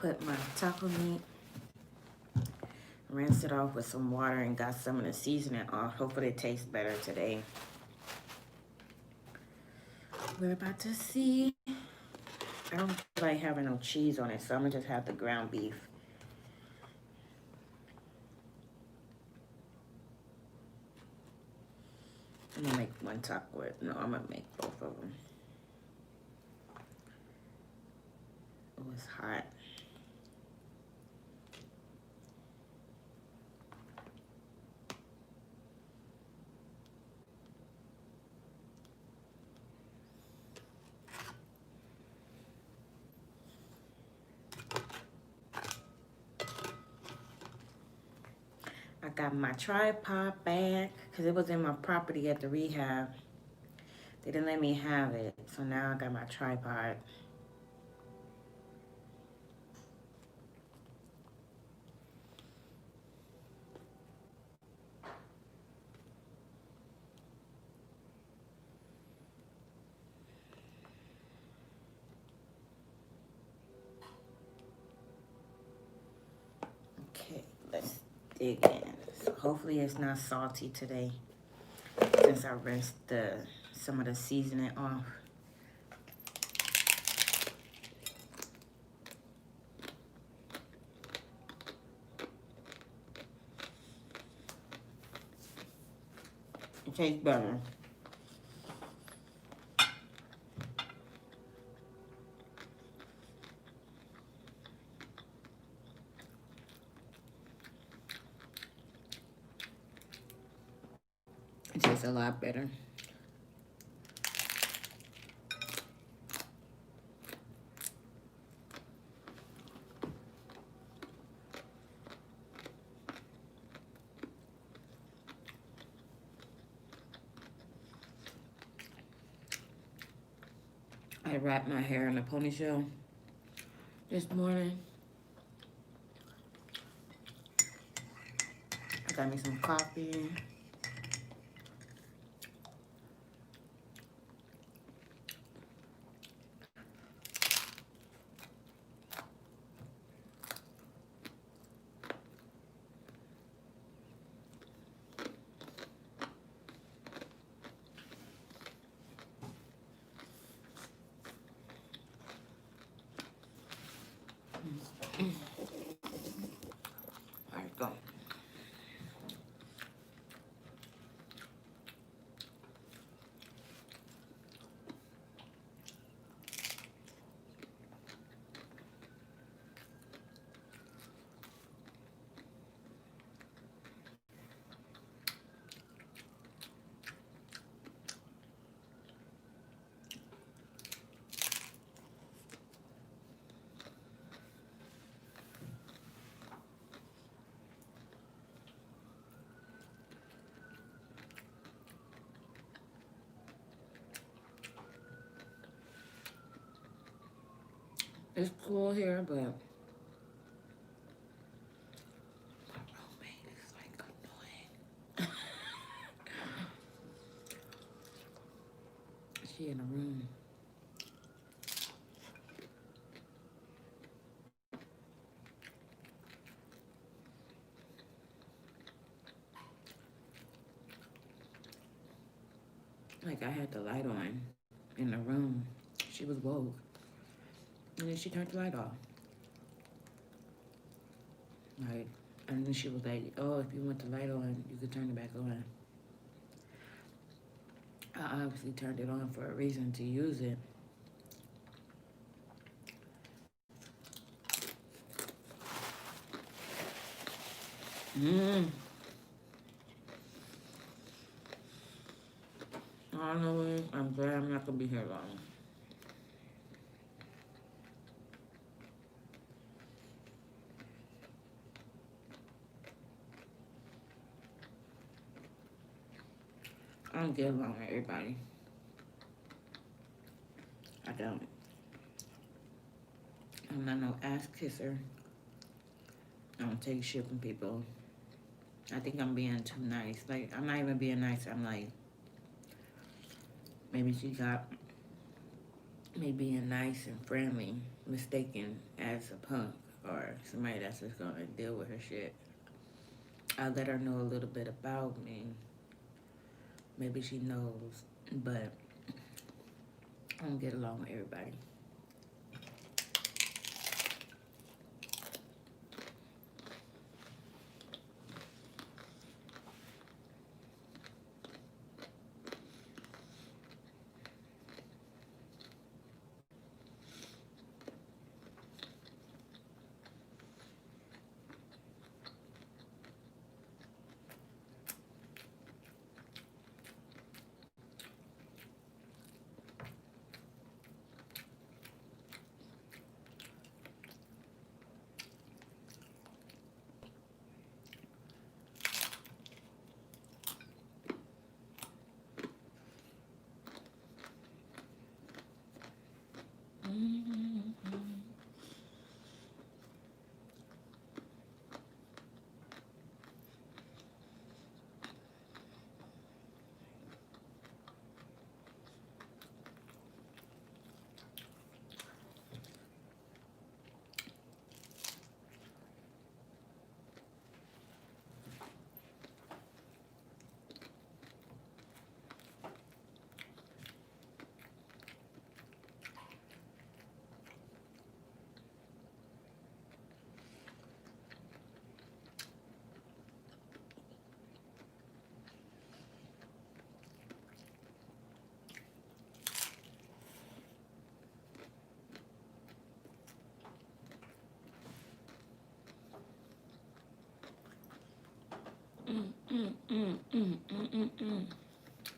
put my taco meat, rinsed it off with some water, and got some of the seasoning off. Hopefully it tastes better today. We're about to see. I don't feel like having no cheese on it, so I'm gonna just have the ground beef. I'm gonna make one taco. No, I'm gonna make both of them. Oh, it's hot. I got my tripod back because it was in my property at the rehab. They didn't let me have it, so now I got my tripod. Okay, let's dig in. So hopefully it's not salty today since I rinsed some of the seasoning off. It tastes better. It tastes a lot better. I wrapped my hair in a ponytail this morning. I got me some coffee. All right, go. It's cool here, but my roommate is like annoying. She in a room. Like I had the light on in the room. She was woke. And then she turned the light off. Like, and then she was like, oh, if you want the light on, you could turn it back on. I obviously turned it on for a reason to use it. I don't know. I'm glad I'm not gonna be here long. I don't get along with everybody. I don't. I'm not no ass kisser. I don't take shit from people. I think I'm being too nice. Like, I'm not even being nice. I'm like, maybe she got me being nice and friendly mistaken as a punk or somebody that's just gonna deal with her shit. I let her know a little bit about me. Maybe she knows, but I don't get along with everybody.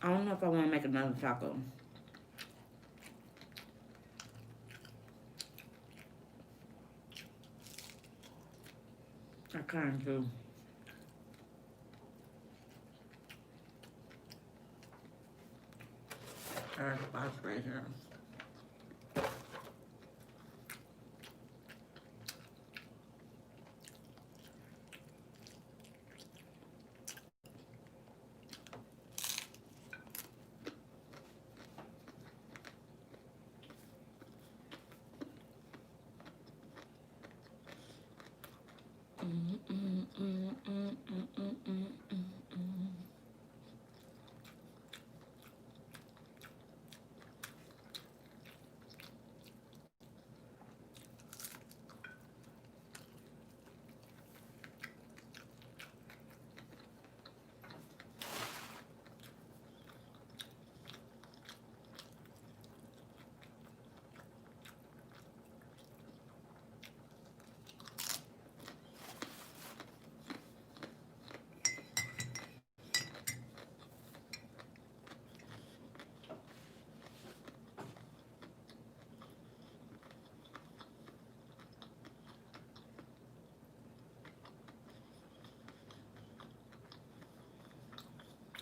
I don't know if I want to make another taco. I kind of do. There's spots right here.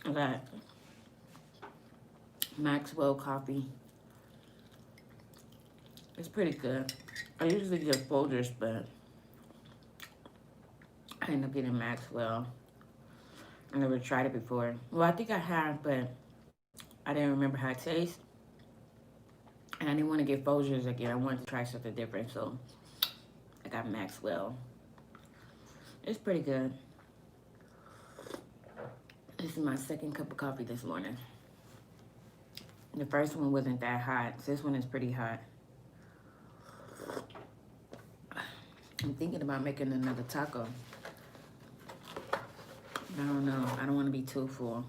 I got Maxwell coffee. It's pretty good. I usually get Folgers, but I end up getting Maxwell. I never tried it before. Well, I think I have, but I didn't remember how it tastes. And I didn't want to get Folgers again. I wanted to try something different, so I got Maxwell. It's pretty good. This is my second cup of coffee this morning. The first one wasn't that hot. This one is pretty hot. I'm thinking about making another taco. I don't know. I don't want to be too full.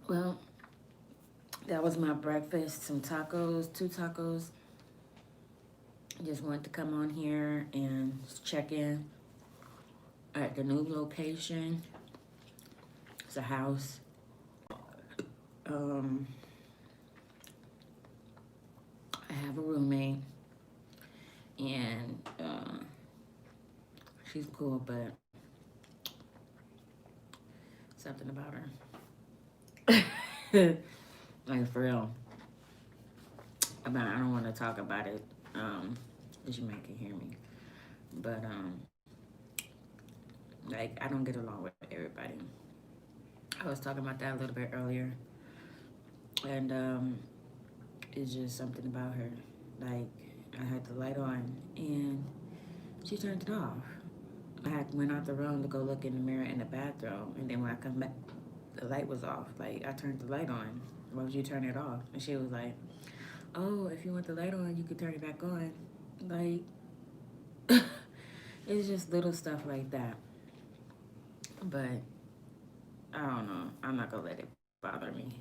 Well, that was my breakfast. Some tacos, 2 tacos. I just wanted to come on here and check in at the new location. It's a house. I have a roommate, and she's cool, but something about her. Like, for real. I don't want to talk about it, because you might can hear me. But Like, I don't get along with everybody. I was talking about that a little bit earlier. And it's just something about her. Like, I had the light on and she turned it off. I had went out the room to go look in the mirror in the bathroom, and then when I come back, the light was off. Like, I turned the light on. Why would you turn it off? And she was like, "Oh, if you want the light on, you could turn it back on." Like, it's just little stuff like that. But I don't know. I'm not gonna let it bother me.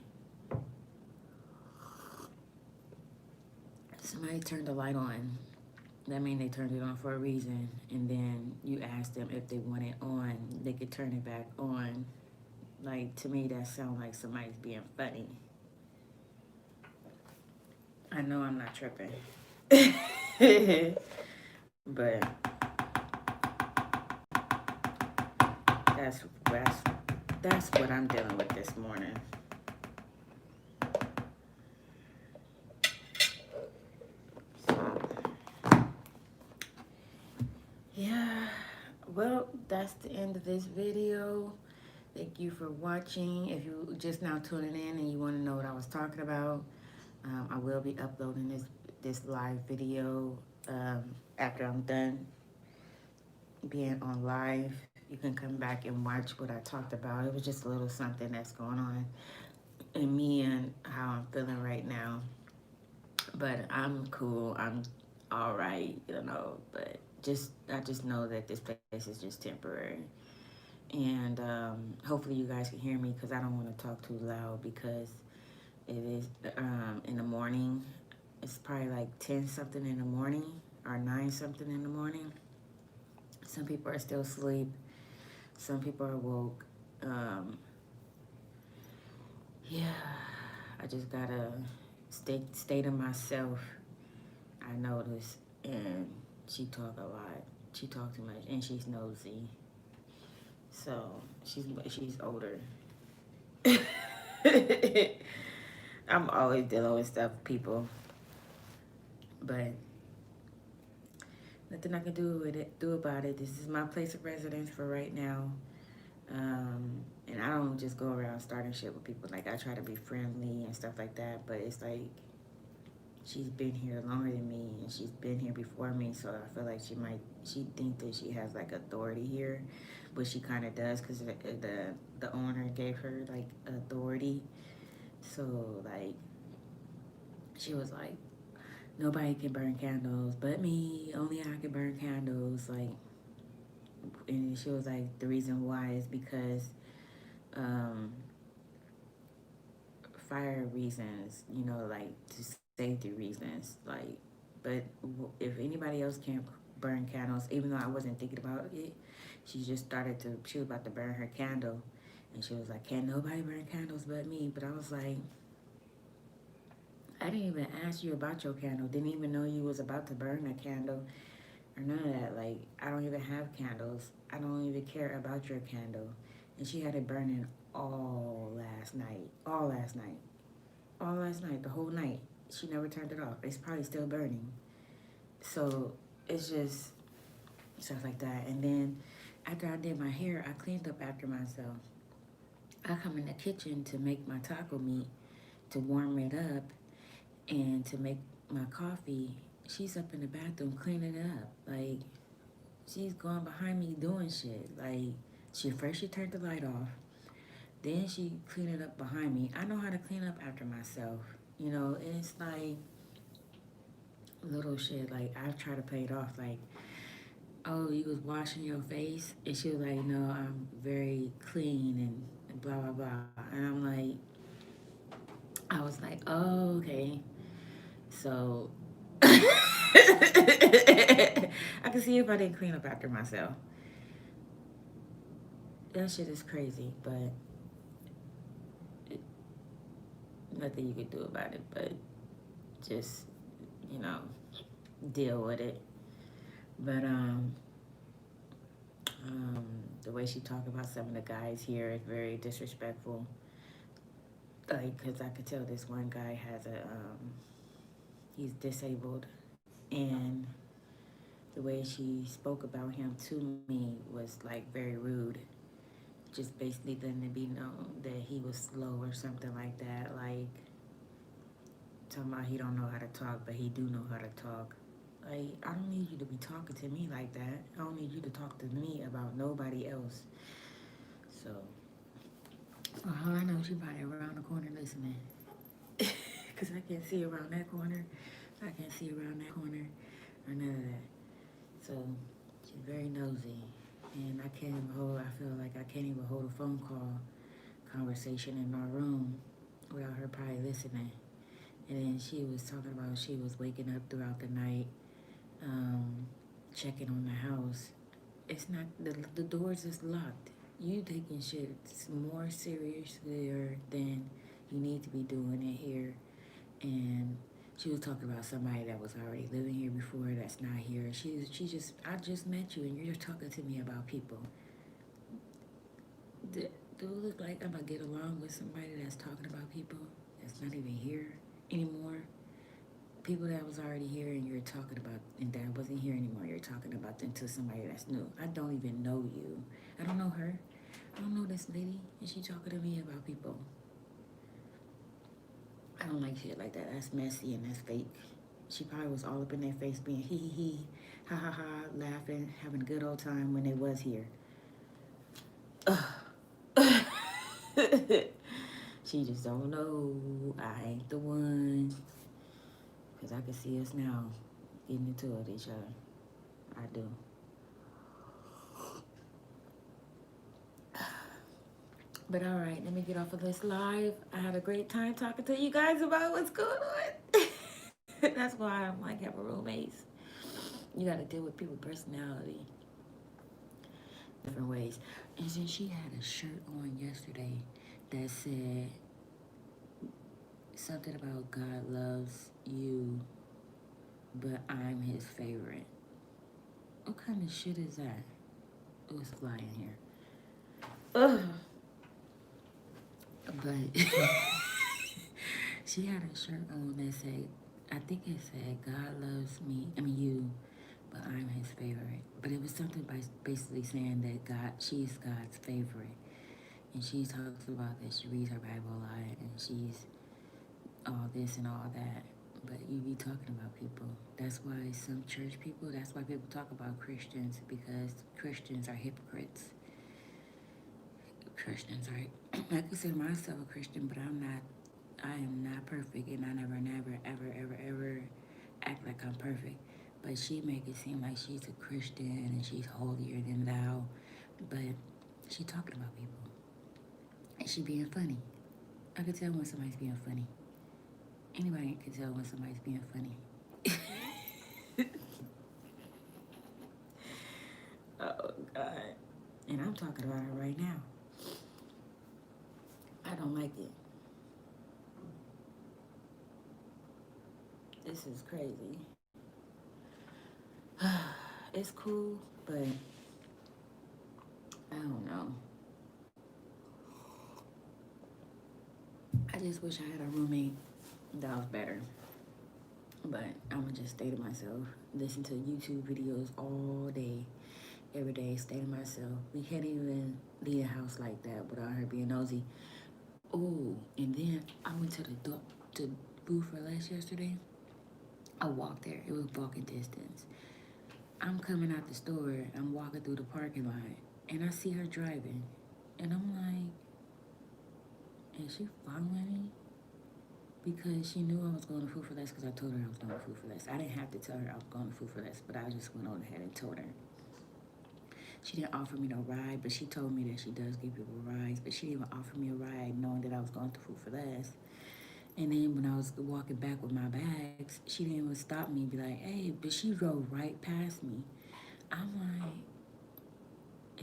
Somebody turned the light on. That means they turned it on for a reason. And then you ask them if they want it on, they could turn it back on. Like, to me, that sounds like somebody's being funny. I know I'm not tripping. But that's, that's, that's what I'm dealing with this morning. Yeah, well, that's the end of this video. Thank you for watching. If you just now tuning in and you want to know what I was talking about, I will be uploading this live video after I'm done being on live. You can come back and watch what I talked about. It was just a little something that's going on in me and how I'm feeling right now. But I'm cool. I'm all right, But I just know that this place is just temporary. And hopefully you guys can hear me because I don't want to talk too loud because it is in the morning. It's probably like 10 something in the morning or 9 something in the morning. Some people are still asleep. Some people are woke. Yeah, I just gotta stay to myself. I notice, and she talk a lot. She talk too much, and she's nosy. So she's older. I'm always dealing with stuff, people, but nothing I can do about it. This is my place of residence for right now. And I don't just go around starting shit with people. Like, I try to be friendly and stuff like that, but it's like she's been here longer than me and she's been here before me, so I feel like she think that she has like authority here, but she kind of does because the owner gave her like authority. So like she was like, nobody can burn candles but me, only I can burn candles. Like, and she was like, the reason why is because fire reasons, like to safety reasons. Like, but if anybody else can't burn candles, even though I wasn't thinking about it, she just started to, she was about to burn her candle. And she was like, can't nobody burn candles but me. But I was like, I didn't even ask you about your candle. Didn't even know you was about to burn a candle or none of that. Like, I don't even have candles. I don't even care about your candle. And she had it burning all last night. All last night. All last night. The whole night. She never turned it off. It's probably still burning. So it's just stuff like that. And then after I did my hair, I cleaned up after myself. I come in the kitchen to make my taco meat, to warm it up, and to make my coffee. She's up in the bathroom cleaning it up. Like, she's going behind me doing shit. Like, she turned the light off. Then she cleaned it up behind me. I know how to clean up after myself. And it's like little shit. Like, I try to play it off. Like, oh, you was washing your face? And she was like, no, I'm very clean and blah, blah, blah. And I'm like, I was like, oh, okay. So I can see if I didn't clean up after myself. That shit is crazy, but nothing you could do about it, but just, deal with it. But the way she talked about some of the guys here is very disrespectful. Like, because I could tell this one guy has he's disabled, and the way she spoke about him to me was like very rude. Just basically letting it be known that he was slow or something like that. Like talking about he don't know how to talk, but he do know how to talk. Like I don't need you to be talking to me like that. I don't need you to talk to me about nobody else. So, for all I know, she probably around the corner listening. Cause I can't see around that corner. I can't see around that corner or none of that. So she's very nosy, and I can't even hold. I feel like I can't even hold a phone call conversation in my room without her probably listening. And then she was talking about she was waking up throughout the night, um, checking on the house. It's not the doors is locked. You taking shit more seriously than you need to be doing it here. And she was talking about somebody that was already living here before that's not here. She just I just met you and you're talking to me about people. Do it look like I'm gonna get along with somebody that's talking about people that's not even here anymore? People that was already here and you're talking about, and that wasn't here anymore, you're talking about them to somebody that's new. I don't even know you. I don't know her. I don't know this lady, and she talking to me about people. I don't like shit like that. That's messy and that's fake. She probably was all up in their face being hee hee hee, ha ha ha, laughing, having a good old time when they was here. She just don't know I ain't the one. Because I can see us now getting into it with each other. I do. But all right, let me get off of this live. I had a great time talking to you guys about what's going on. That's why I'm like having roommates. You got to deal with people's personality different ways. And then she had a shirt on yesterday that said something about God loves you, but I'm his favorite. What kind of shit is that? Oh, it's flying here. Ugh. But she had a shirt on that said, I think it said, God loves me, you, but I'm his favorite. But it was something by basically saying that she's God's favorite. And she talks about that she reads her Bible a lot and she's all this and all that. But you be talking about people. That's why some church people, that's why people talk about Christians, because Christians are hypocrites. Christians are, I consider myself a Christian, but I am not perfect, and I never, ever act like I'm perfect. But she make it seem like she's a Christian and she's holier than thou. But she talking about people. And she being funny. I can tell when somebody's being funny. Anybody can tell when somebody's being funny. Oh, God. And I'm talking about it right now. I don't like it. This is crazy. It's cool, but I don't know. I just wish I had a roommate that was better. But I'm gonna just stay to myself, listen to YouTube videos all day, every day, stay to myself. We can't even leave a house like that without her being nosy. Oh, and then I went to to Boo for Less yesterday. I walked there. It was walking distance. I'm coming out the store. I'm walking through the parking lot, and I see her driving, and I'm like, is she following me? Because she knew I was going to Food for Less because I told her I was going to Food for Less. I didn't have to tell her I was going to Food for Less, but I just went on ahead and told her. She didn't offer me no ride, but she told me that she does give people rides, but she didn't even offer me a ride knowing that I was going to Food for Less. And then when I was walking back with my bags, she didn't even stop me and be like, hey, but she drove right past me. I'm like,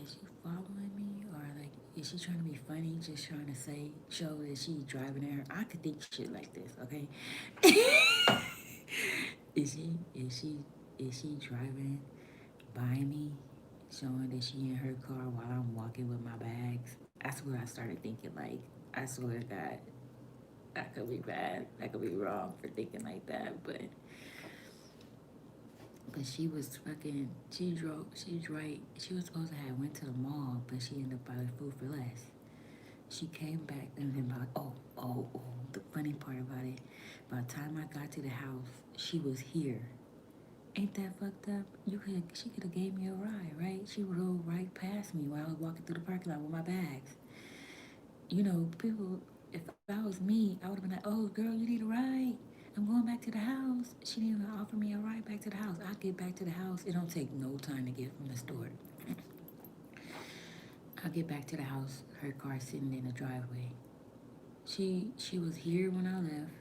is she following me? Or like, is she trying to be funny, just trying to show that she's driving at her? I could think shit like this, okay? Is she driving by me, showing that she in her car while I'm walking with my bags? That's what I started thinking. Like, I swear to God, I could be bad. I could be wrong for thinking like that, but But she was fucking, she was supposed to have went to the mall, but she ended up buying food for less. She came back and then the funny part about it, by the time I got to the house, she was here. Ain't that fucked up? She could have gave me a ride, right? She rode right past me while I was walking through the parking lot with my bags. You know, people, if that was me, I would have been like, oh, girl, you need a ride? I'm going back to the house. She didn't even offer me a ride back to the house. I get back to the house. It don't take no time to get from the store. I get back to the house. Her car sitting in the driveway. She was here when I left.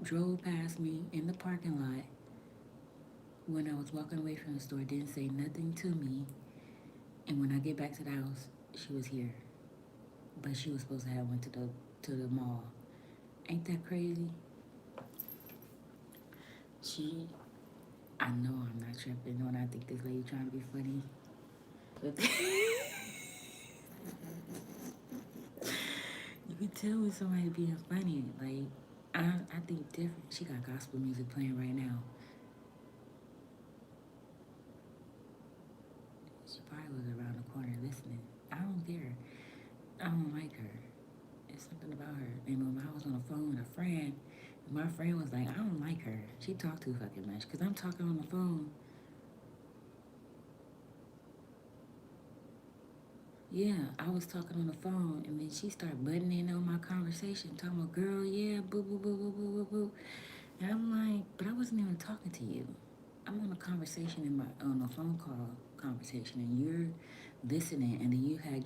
Drove past me in the parking lot when I was walking away from the store. Didn't say nothing to me. And when I get back to the house, she was here. But she was supposed to have went to the mall. Ain't that crazy? I know I'm not tripping when I think this lady trying to be funny. But you can tell when somebody being funny. Like, I think different. She got gospel music playing right now. She probably was around the corner listening. I don't care. I don't like her. It's something about her. And when I was on the phone with a friend, my friend was like, I don't like her. She talked too fucking much. Because I'm talking on the phone. Yeah, I was talking on the phone, and then she started butting in on my conversation, talking about, girl, yeah, boo, boo, boo, boo, boo, boo, boo. And I'm like, but I wasn't even talking to you. I'm on a conversation on a phone call conversation, and you're listening, and then you had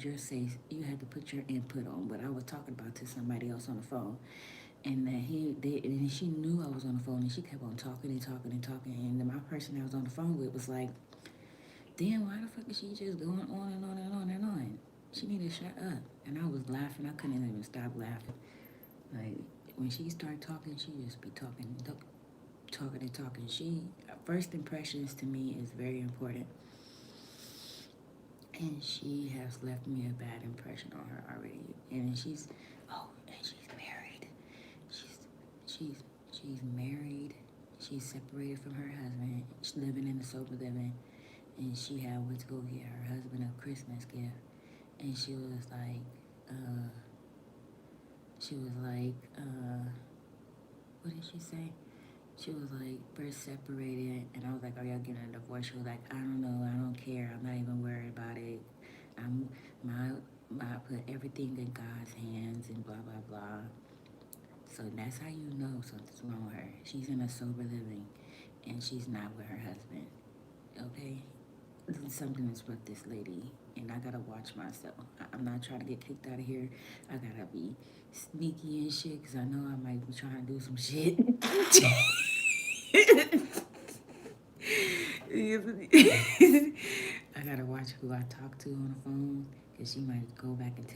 to put your input on what I was talking about to somebody else on the phone. And and she knew I was on the phone, and she kept on talking and talking and talking. And then my person I was on the phone with was like, damn, why the fuck is she just going on and on and on and on? She need to shut up. And I was laughing. I couldn't even stop laughing. Like, when she started talking, she just be talking and talking. First impressions to me is very important. And she has left me a bad impression on her already. And she's married. She's married. She's separated from her husband. She's living in the sober living. And she had went to go get her husband a Christmas gift. And she was like, what did she say? She was like, we're separated. And I was like, are y'all getting a divorce? She was like, I don't know. I don't care. I'm not even worried about it. I put everything in God's hands and blah, blah, blah. So that's how you know something's wrong with her. She's in a sober living and she's not with her husband. Okay? Something is with this lady, and I gotta watch myself. I'm not trying to get kicked out of here. I gotta be sneaky and shit, because I know I might be trying to do some shit. I gotta watch who I talk to on the phone, because she might go back and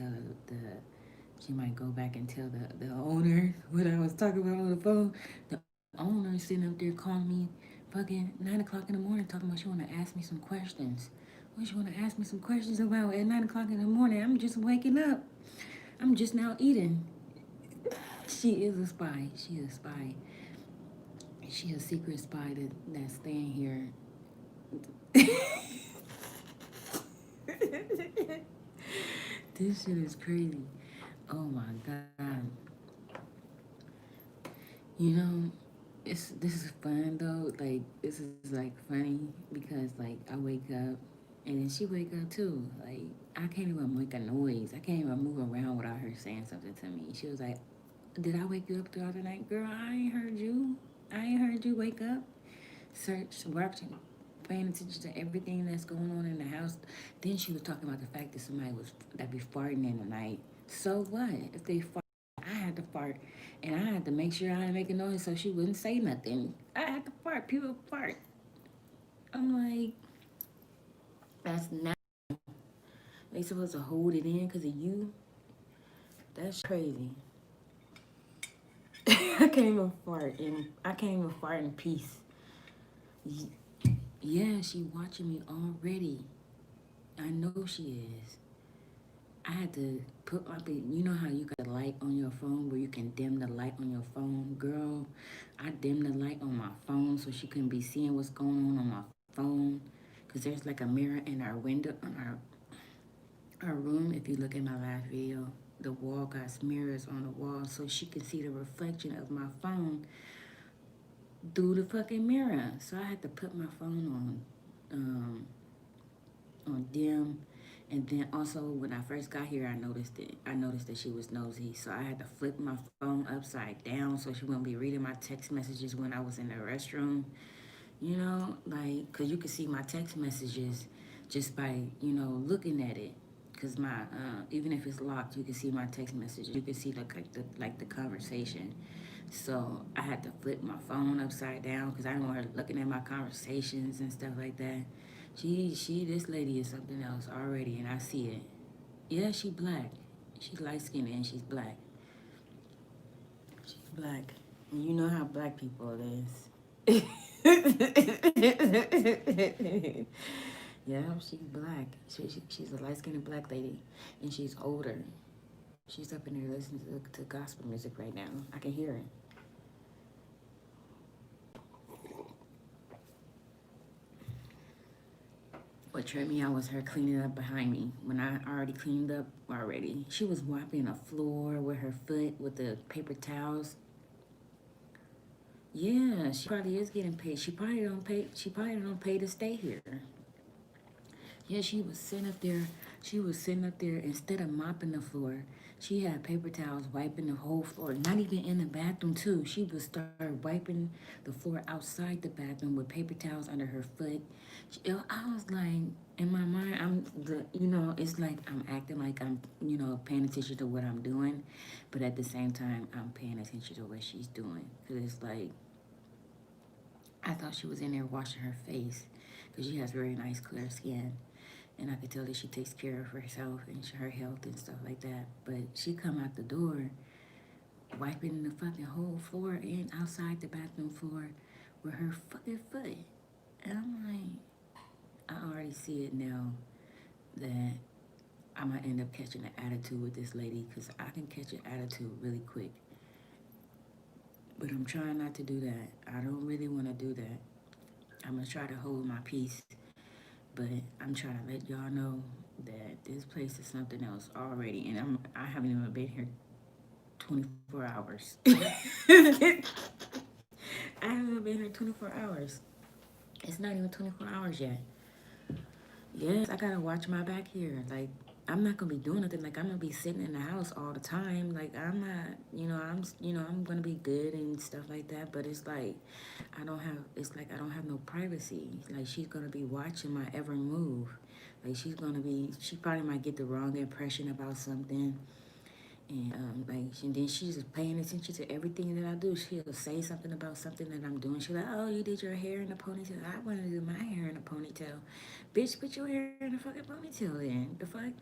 tell the owner what I was talking about on the phone. The owner sitting up there calling me fucking 9 o'clock in the morning talking about she want to ask me some questions. What you want to ask me some questions about at 9 o'clock in the morning? I'm just waking up. I'm just now eating. She is a spy. She is a spy. She a secret spy that's staying here. This shit is crazy. Oh my God. You know, this is fun though. Like, this is like funny because like I wake up and then she wake up too. Like, I can't even make a noise. I can't even move around without her saying something to me. She was like, did I wake you up throughout the night? Girl, I ain't heard you. I ain't heard you wake up. Watching, paying attention to everything that's going on in the house. Then she was talking about the fact that somebody that be farting in the night. So what? If they fart, I had to fart. And I had to make sure I didn't make a noise so she wouldn't say nothing. I had to fart. People fart. I'm like, that's not. They supposed to hold it in because of you? That's crazy. I can't even fart in peace. Yeah, she watching me already. I know she is. I had to put my, you know how you got a light on your phone where you can dim the light on your phone? Girl, I dimmed the light on my phone so she couldn't be seeing what's going on my phone. Because there's like a mirror in our window, on our room. If you look at my last video, the wall got mirrors on the wall so she can see the reflection of my phone through the fucking mirror. So I had to put my phone on dim. And then also when I first got here, I noticed it. I noticed that she was nosy, so I had to flip my phone upside down so she wouldn't be reading my text messages when I was in the restroom. You know, like, cause you can see my text messages just by looking at it. Cause my even if it's locked, you can see my text messages. You can see like the conversation. So I had to flip my phone upside down because I didn't want her looking at my conversations and stuff like that. This lady is something else already, and I see it. Yeah, she black. She's light skinned and she's black. She's black. And you know how black people is. Yeah, she's black. She's a light skinned black lady, and she's older. She's up in there listening to gospel music right now. I can hear it. What tripped me out was her cleaning up behind me when I already cleaned up already. She was wiping the floor with her foot with the paper towels. Yeah, she probably is getting paid. She probably don't pay. She probably don't pay to stay here. Yeah, she was sitting up there. She was sitting up there instead of mopping the floor. She had paper towels wiping the whole floor. Not even in the bathroom too. She would start wiping the floor outside the bathroom with paper towels under her foot. I was like, in my mind, it's like I'm acting like I'm, paying attention to what I'm doing, but at the same time, I'm paying attention to what she's doing. Cause it's like, I thought she was in there washing her face, cause she has very nice clear skin. And I could tell that she takes care of herself and her health and stuff like that. But she come out the door wiping the fucking whole floor and outside the bathroom floor with her fucking foot. And I'm like, I already see it now that I might end up catching an attitude with this lady because I can catch an attitude really quick. But I'm trying not to do that. I don't really want to do that. I'm going to try to hold my peace. But I'm trying to let y'all know that this place is something else already. And I haven't even been here 24 hours. I haven't even been here 24 hours. It's not even 24 hours yet. Yes, I gotta watch my back here. Like, I'm not gonna be doing nothing. Like, I'm gonna be sitting in the house all the time. Like, I'm not, I'm gonna be good and stuff like that. But it's like, I don't have no privacy. Like, she's gonna be watching my every move. Like, she probably might get the wrong impression about something. And and then she's just paying attention to everything that I do. She'll say something about something that I'm doing. She'll like, "Oh, you did your hair in a ponytail." I want to do my hair in a ponytail. Bitch, put your hair in a fucking ponytail then. The fuck,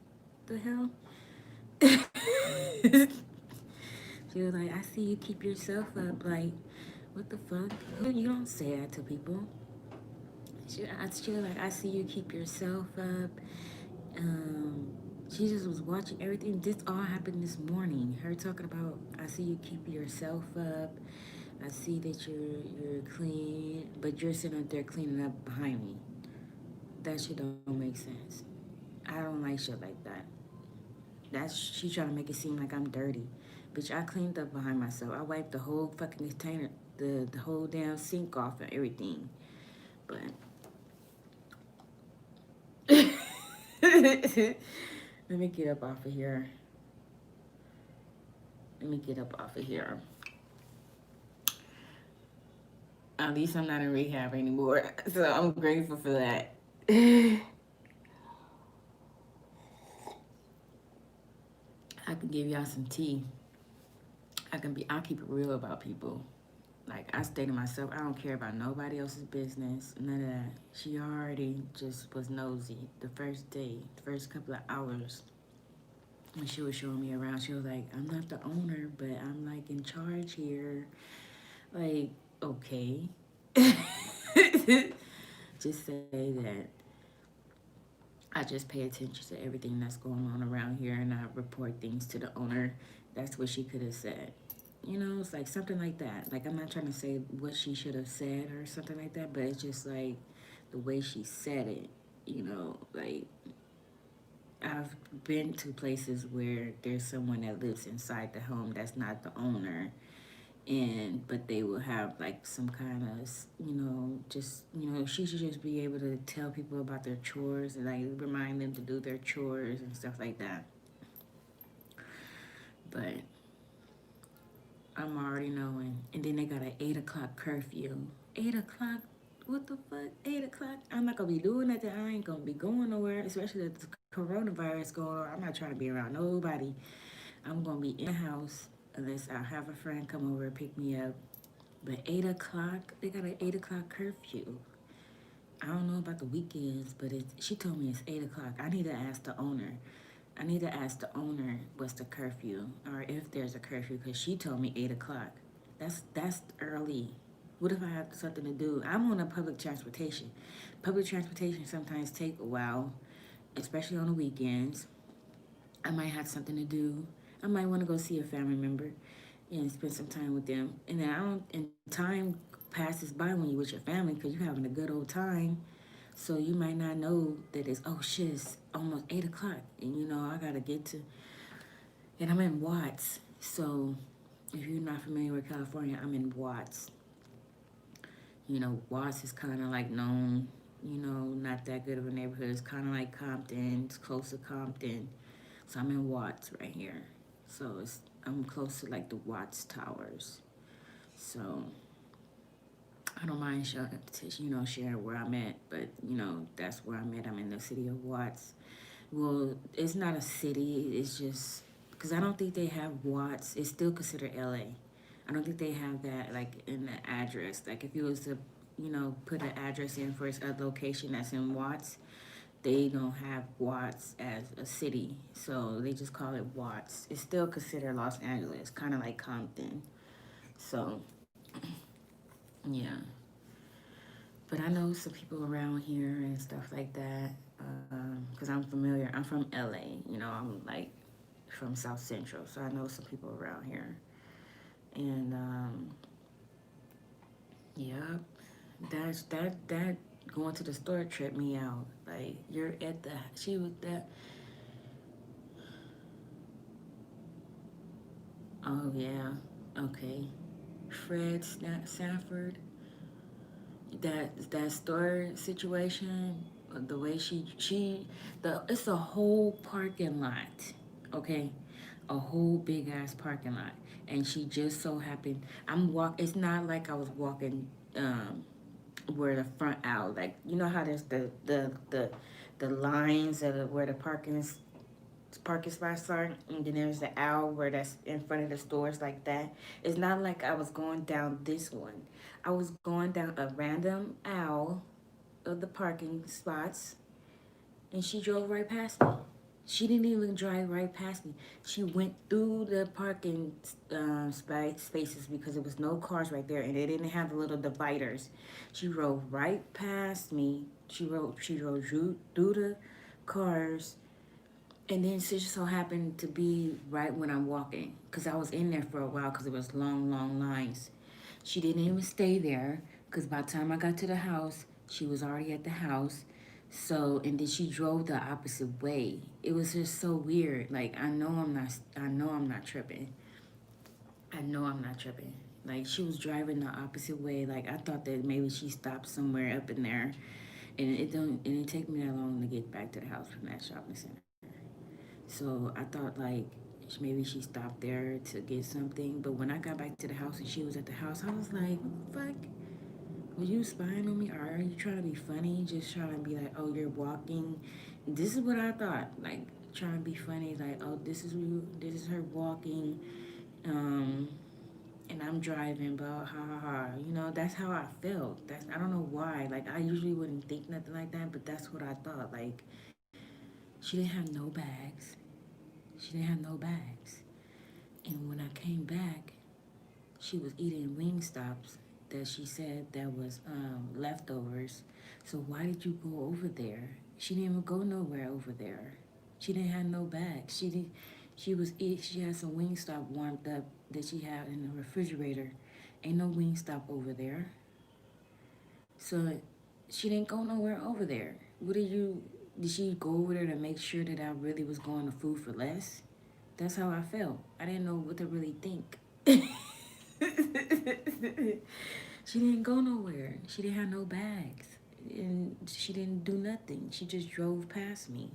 the hell. She was like, "I see you keep yourself up." Like, what the fuck? You don't say that to people. She was like, "I see you keep yourself up." Um, she just was watching everything. This all happened this morning. Her talking about, I see you keep yourself up. I see that you're clean, but you're sitting up there cleaning up behind me. That shit don't make sense. I don't like shit like that. She trying to make it seem like I'm dirty. Bitch, I cleaned up behind myself. I wiped the whole fucking container, the whole damn sink off and everything. But let me get up off of here. Let me get up off of here. At least I'm not in rehab anymore. So I'm grateful for that. I can give y'all some tea. I'll keep it real about people. Like, I stay to myself. I don't care about nobody else's business. None of that. She already just was nosy the first day, the first couple of hours. When she was showing me around, she was like, "I'm not the owner, but I'm like in charge here." Like, okay. Just say that. I just pay attention to everything that's going on around here, and I report things to the owner. That's what she could have said. You know, it's like something like that. Like, I'm not trying to say what she should have said or something like that, but it's just like the way she said it, you know, like I've been to places where there's someone that lives inside the home that's not the owner, and but they will have like some kind of, you know, just, you know, she should just be able to tell people about their chores and like remind them to do their chores and stuff like that. But I'm already knowing. And then they got an 8 o'clock curfew. 8 o'clock? What the fuck? 8 o'clock? I'm not gonna be doing nothing. I ain't gonna be going nowhere, especially with the coronavirus going on. I'm not trying to be around nobody. I'm gonna be in the house unless I have a friend come over and pick me up. But 8 o'clock, they got an 8 o'clock curfew. I don't know about the weekends, but she told me it's 8 o'clock. I need to ask the owner. I need to ask the owner what's the curfew or if there's a curfew because she told me 8 o'clock. That's early. What if I have something to do? I'm on a public transportation. Public transportation sometimes take a while, especially on the weekends. I might have something to do. I might want to go see a family member and spend some time with them. And then I don't. And time passes by when you with your family because you're having a good old time. So you might not know that it's, oh shit, it's almost 8 o'clock, and you know I gotta get to. And I'm in Watts. So if you're not familiar with California, I'm in Watts. You know, Watts is kind of like known. You know, not that good of a neighborhood. It's kind of like Compton. It's close to Compton. So I'm in Watts right here. So I'm close to like the Watts Towers. So I don't mind sharing where I'm at, but you know that's where I'm at. I'm in the city of Watts. Well, it's not a city. It's just because I don't think they have Watts. It's still considered LA. I don't think they have that like in the address. Like if you was to, you know, put an address in for a location that's in Watts, they don't have Watts as a city, so they just call it Watts. It's still considered Los Angeles, kind of like Compton. So yeah. But I know some people around here and stuff like that because I'm familiar. I'm from LA, you know, I'm like from South Central, so I know some people around here. And yeah, that going to the store tripped me out. Like you're at the she was that. Oh yeah, okay. Sanford, that store situation, the way it's a whole parking lot, okay, a whole big ass parking lot, and she just so happened it's not like I was walking where the front aisle, like you know how there's the lines of where the parking spots are, and then there's the aisle where that's in front of the stores like that. It's not like I was going down this one. I was going down a random aisle of the parking spots, and she drove right past me. She didn't even drive right past me. She went through the parking spaces because there was no cars right there, and they didn't have the little dividers. She rode right past me. She drove through the cars, and then she just so happened to be right when I'm walking, because I was in there for a while because it was long, long lines. She didn't even stay there because by the time I got to the house, she was already at the house. So, and then she drove the opposite way. It was just so weird. Like, I know I'm not tripping. I know I'm not tripping. Like, she was driving the opposite way. Like, I thought that maybe she stopped somewhere up in there. And it didn't take me that long to get back to the house from that shopping center. So I thought like maybe she stopped there to get something. But when I got back to the house and she was at the house, I was like, what the fuck? Were you spying on me? Or are you trying to be funny? Just trying to be like, oh, you're walking. This is what I thought. Like trying to be funny. Like, oh, this is her walking. Um, and I'm driving, but ha ha ha. You know, that's how I felt. I don't know why. Like I usually wouldn't think nothing like that, but that's what I thought. Like she didn't have no bags. She didn't have no bags. And when I came back, she was eating wing stops that she said that was leftovers. So why did you go over there? She didn't even go nowhere over there. She didn't have no bags. She had some Wingstop warmed up that she had in the refrigerator. Ain't no Wingstop over there. So she didn't go nowhere over there. Did she go over there to make sure that I really was going to Food for Less? That's how I felt. I didn't know what to really think. She didn't go nowhere. She didn't have no bags. And she didn't do nothing. She just drove past me.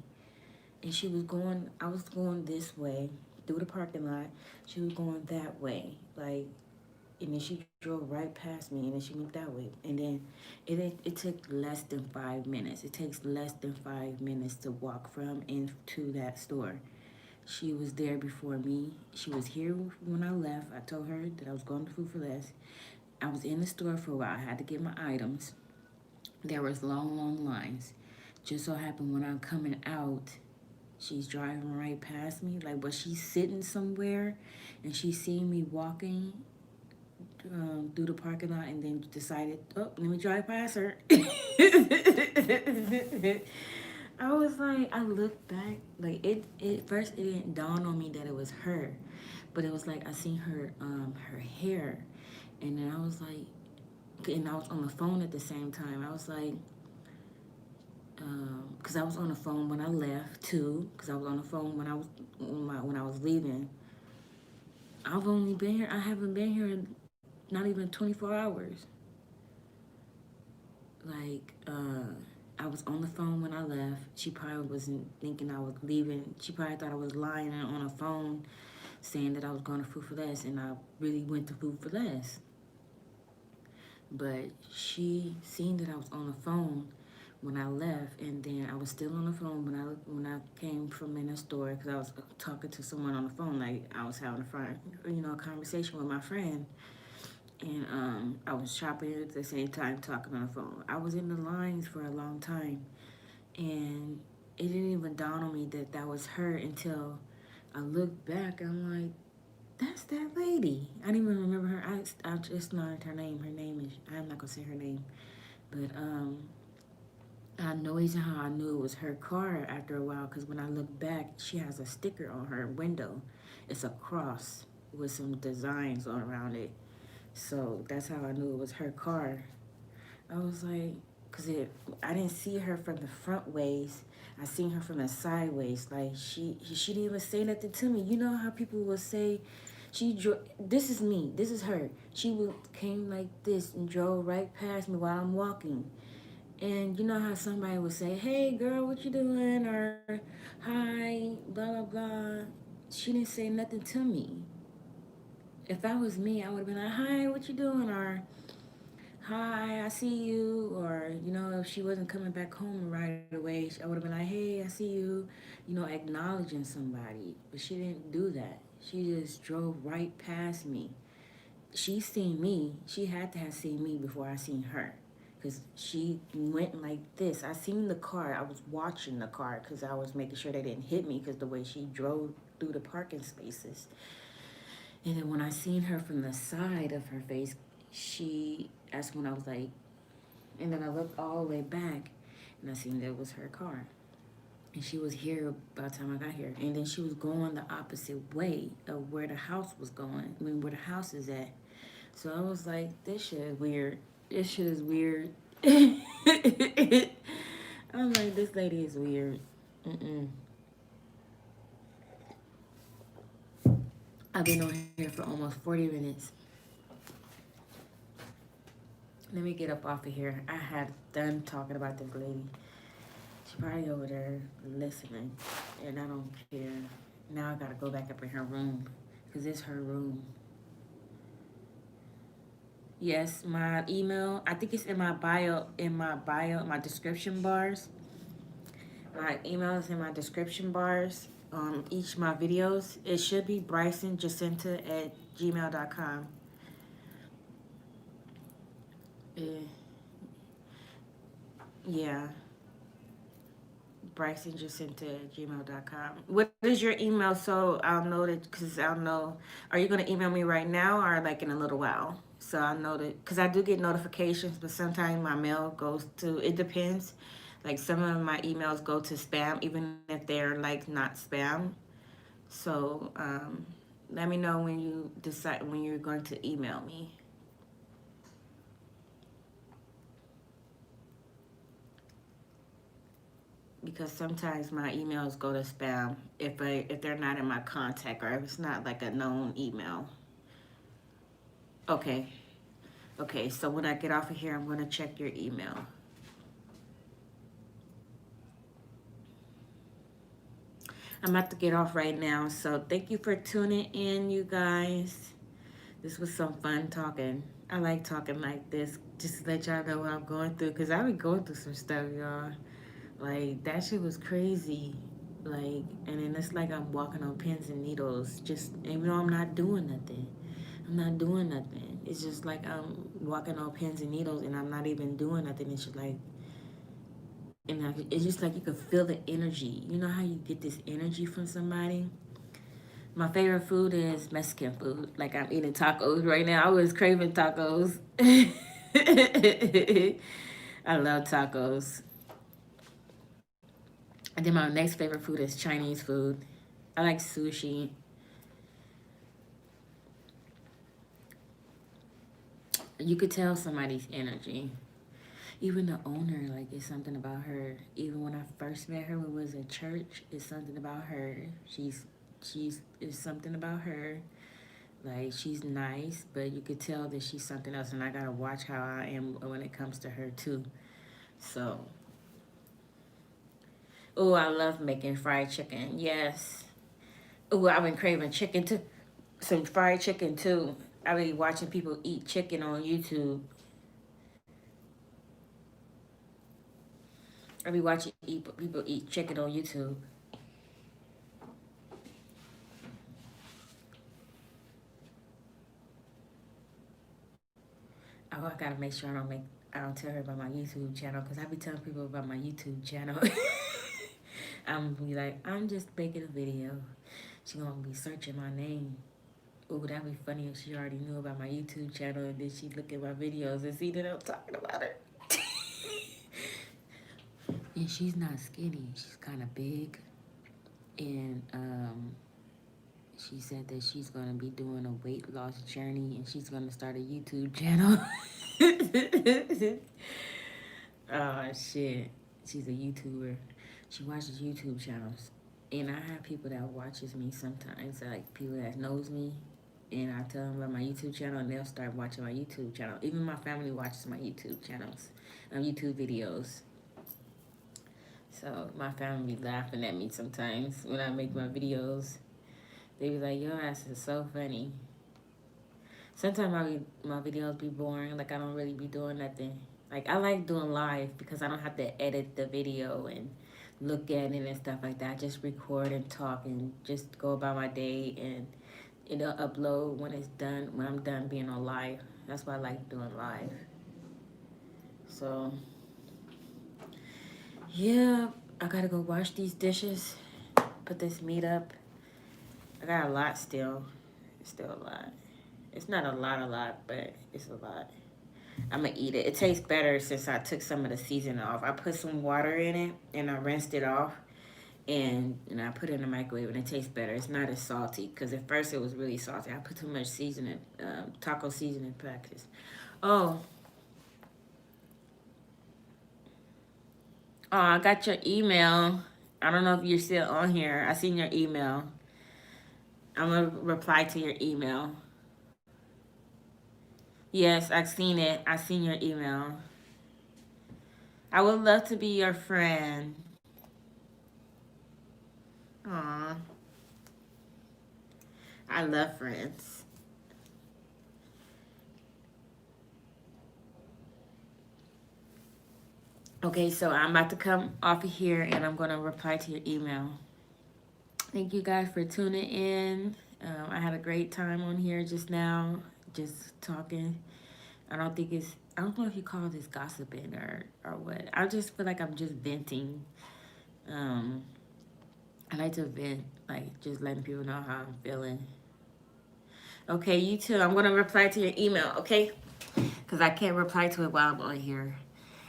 And I was going this way through the parking lot. She was going that way. And then she drove right past me and then she went that way. And then it took less than 5 minutes. It takes less than 5 minutes to walk from into that store. She was there before me. She was here when I left. I told her that I was going to Food for Less. I was in the store for a while. I had to get my items. There was long lines. Just so happened when I'm coming out, she's driving right past me. But she's sitting somewhere and she seen me walking through the parking lot and then decided, oh, let me drive past her. I was like, I looked back, first it didn't dawn on me that it was her, but it was like I seen her hair, and then I was like, and I was on the phone at the same time. I was like, because I was on the phone when I left too, because I was on the phone when I was leaving. I haven't been here not even 24 hours. I was on the phone when I left. She probably wasn't thinking I was leaving. She probably thought I was lying on a phone saying that I was going to Food for Less, and I really went to Food for Less. But she seen that I was on the phone when I left, and then I was still on the phone when I came from in the store, because I was talking to someone on the phone. I was having a conversation with my friend. And I was shopping at the same time talking on the phone. I was in the lines for a long time. And it didn't even dawn on me that that was her until I looked back. I'm like, that's that lady. I didn't even remember her. I just learned her name. Her name is, I'm not going to say her name. But I know reason how I knew it was her car after a while, because when I look back, she has a sticker on her window. It's a cross with some designs all around it. So that's how I knew it was her car. I was like, I didn't see her from the front ways. I seen her from the sideways. She didn't even say nothing to me. You know how people will say, this is me, this is her. Came like this and drove right past me while I'm walking. And you know how somebody would say, hey girl, what you doing? Or hi, blah, blah, blah. She didn't say nothing to me. If that was me, I would have been like, hi, what you doing? Or, hi, I see you. Or, if she wasn't coming back home right away, I would have been like, hey, I see you. Acknowledging somebody. But she didn't do that. She just drove right past me. She seen me. She had to have seen me before I seen her. Because she went like this. I seen the car. I was watching the car because I was making sure they didn't hit me, because the way she drove through the parking spaces. And then when I seen her from the side of her face, that's when I was like, and then I looked all the way back and I seen that it was her car. And she was here by the time I got here. And then she was going the opposite way of where the house was going. Where the house is at. So I was like, this shit is weird. This shit is weird. I'm like, this lady is weird. I've been on here for almost 40 minutes. Let me get up off of here. I had done talking about this lady. She's probably over there listening, and I don't care. Now I gotta go back up in her room, because it's her room. Yes, my email, I think it's in my bio, my description bars. My email is in my description bars. Each of my videos. It should be BrysonJacenta@gmail.com. Yeah. BrysonJacenta@gmail.com. What is your email, so I'll know that, because I'll know, are you going to email me right now or in a little while? So I know that, because I do get notifications, but sometimes my mail goes to, it depends. Like some of my emails go to spam, even if they're like not spam. So let me know when you decide when you're going to email me. Because sometimes my emails go to spam if they're not in my contact or if it's not like a known email. Okay. Okay, so when I get off of here, I'm going to check your email. I'm about to get off right now, so thank you for tuning in, you guys. This was some fun talking. I like talking like this, just to let y'all know what I'm going through, because I've been going through some stuff, y'all. Like, that shit was crazy. Like, and then it's like I'm walking on pins and needles, just, even though I'm not doing nothing. I'm not doing nothing. It's just like I'm walking on pins and needles, and I'm not even doing nothing. It's just like, and it's just like you can feel the energy. You know how you get this energy from somebody? My favorite food is Mexican food. Like I'm eating tacos right now. I was craving tacos. I love tacos. And then my next favorite food is Chinese food. I like sushi. You could tell somebody's energy. Even the owner, like, it's something about her. Even when I first met her when we was in church, it's something about her. It's something about her. Like, she's nice, but you could tell that she's something else, and I gotta watch how I am when it comes to her too. So, oh, I love making fried chicken. Yes. Oh, I've been craving chicken too. Some fried chicken too. I've been watching people eat chicken on YouTube. I be watching people eat chicken on YouTube. Oh, I gotta make sure I don't tell her about my YouTube channel because I be telling people about my YouTube channel. I'm be like, I'm just making a video. She gonna be searching my name. Oh, that'd be funny if she already knew about my YouTube channel and then she look at my videos and see that I'm talking about her. And she's not skinny. She's kind of big, and she said that she's gonna be doing a weight loss journey and she's gonna start a YouTube channel. Oh shit. She's a YouTuber. She watches YouTube channels. And I have people that watches me sometimes, like people that knows me, and I tell them about my YouTube channel and they'll start watching my YouTube channel. Even my family watches my YouTube channels, YouTube videos. So my family be laughing at me sometimes when I make my videos. They be like, your ass is so funny. Sometimes my videos be boring, like I don't really be doing nothing. Like I like doing live because I don't have to edit the video and look at it and stuff like that. I just record and talk and just go about my day and it'll upload when it's done, when I'm done being on live. That's why I like doing live. So, yeah, I gotta go wash these dishes, put this meat up. I got a lot still. It's still a lot. It's not a lot, but it's a lot. I'm gonna eat it. It tastes better since I took some of the seasoning off. I put some water in it and I rinsed it off and I put it in the microwave and it tastes better. It's not as salty because at first it was really salty. I put too much seasoning, taco seasoning packets. Oh, I got your email. I don't know if you're still on here. I seen your email. I'm gonna reply to your email. Yes, I've seen it. I seen your email. I would love to be your friend. Aw, I love friends. Okay, so I'm about to come off of here and I'm going to reply to your email. Thank you guys for tuning in. I had a great time on here just now, just talking. I don't know if you call this gossiping or what. I just feel like I'm just venting. Um, I like to vent, like just letting people know how I'm feeling. Okay, you too. I'm going to reply to your email, okay? Because I can't reply to it while I'm on here.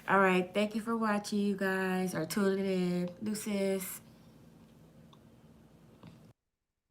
All right. Thank you for watching, you guys, or tuning in. Deuces.